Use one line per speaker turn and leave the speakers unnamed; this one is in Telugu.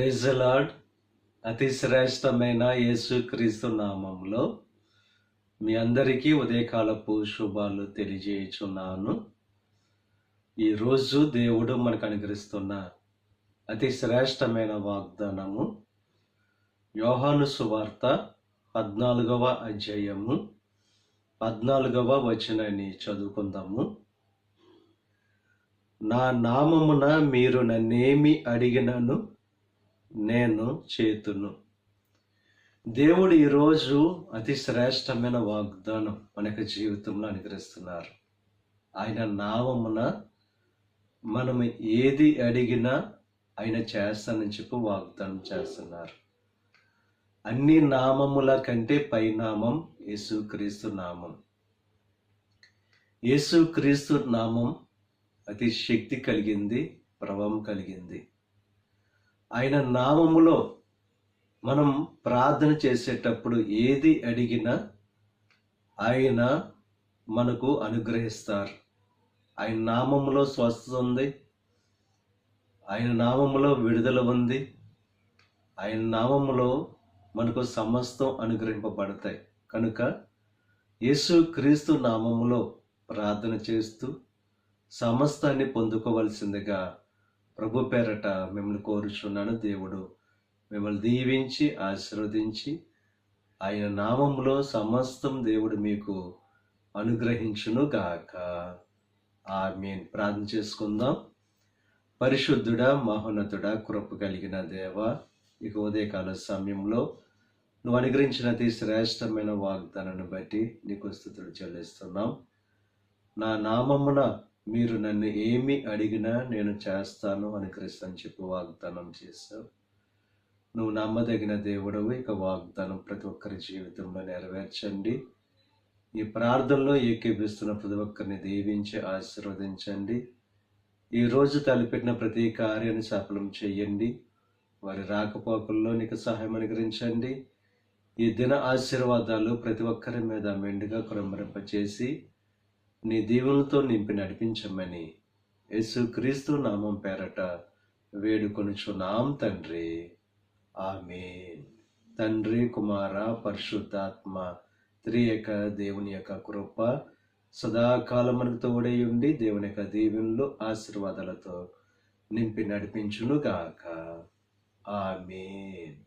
Praise the lord. అతి శ్రేష్టమైన యేసుక్రీస్తు నామంలో మీ అందరికీ ఉదయకాలపు శుభాలు తెలియజేయుచున్నాను. ఈరోజు దేవుడు మనకు అనుగ్రహిస్తున్న అతి శ్రేష్టమైన వాగ్దానము యోహాను సువార్త 14వ అధ్యాయము 14వ వచనాన్ని చదువుకుందాము. నా నామమున మీరు నన్నేమి అడిగినను నేను చేతును. దేవుడు ఈరోజు అతి శ్రేష్టమైన వాగ్దానం మనకు జీవితంలో అనుగ్రహిస్తున్నారు. ఆయన నామమున మనం ఏది అడిగినా ఆయన చేస్తానని చెప్పి వాగ్దానం చేస్తున్నారు. అన్ని నామముల కంటే పైనామం యేసుక్రీస్తు నామం. యేసుక్రీస్తు నామం అతి శక్తి కలిగింది, ప్రభావం కలిగింది. ఆయన నామములో మనం ప్రార్థన చేసేటప్పుడు ఏది అడిగినా ఆయన మనకు అనుగ్రహిస్తారు. ఆయన నామములో స్వస్థత ఉంది, ఆయన నామములో విడుదల ఉంది, ఆయన నామములో మనకు సమస్తం అనుగ్రహింపబడతాయి. కనుక యేసుక్రీస్తు నామములో ప్రార్థన చేస్తూ సమస్తాన్ని పొందుకోవలసిందిగా ప్రభు పేరట మిమ్మల్ని కోరుచున్నాను. దేవుడు మిమ్మల్ని దీవించి ఆశీర్వదించి ఆయన నామములో సమస్తం దేవుడు మీకు అనుగ్రహించును గాక. ఆమేన్. ప్రార్థన చేసుకుందాం. పరిశుద్ధుడా, మహోన్నతుడా, కృప కలిగిన దేవ, ఇక ఉదయకాల సమయంలో నువ్వు అనుగ్రహించిన అతి శ్రేష్టమైన వాగ్దానాన్ని బట్టి నీకు స్తుతులు చెల్లిస్తున్నాం. నా నామమున మీరు నన్ను ఏమి అడిగినా నేను చేస్తాను అని క్రీస్తు చెప్పి వాగ్దానం చేశావు. నువ్వు నమ్మదగిన దేవుడవు. ఇక వాగ్దానం ప్రతి ఒక్కరి జీవితంలో నెరవేర్చండి. ఈ ప్రార్థనలో ఏకీపిస్తున్న ప్రతి ఒక్కరిని దీవించి ఆశీర్వదించండి. ఈరోజు తలపెట్టిన ప్రతి కార్యాన్ని సఫలం చేయండి. వారి రాకపోకల్లో నీకు సహాయం అనుగ్రహించండి. ఈ దిన ఆశీర్వాదాలు ప్రతి ఒక్కరి మీద మెండుగా కురంభరింపచేసి నీ దీవులతో నింపి నడిపించమని యేసుక్రీస్తు నామం పేరట వేడుకొనుచున్నాం తండ్రి. ఆమేన్. తండ్రి, కుమార, పరిశుద్ధాత్మ త్రియేక దేవుని యొక్క కృప సదాకాలం మనకు తోడై ఉండి దేవుని యొక్క దీవెనలు ఆశీర్వాదాలతో నింపి నడిపించును గాక. ఆమేన్.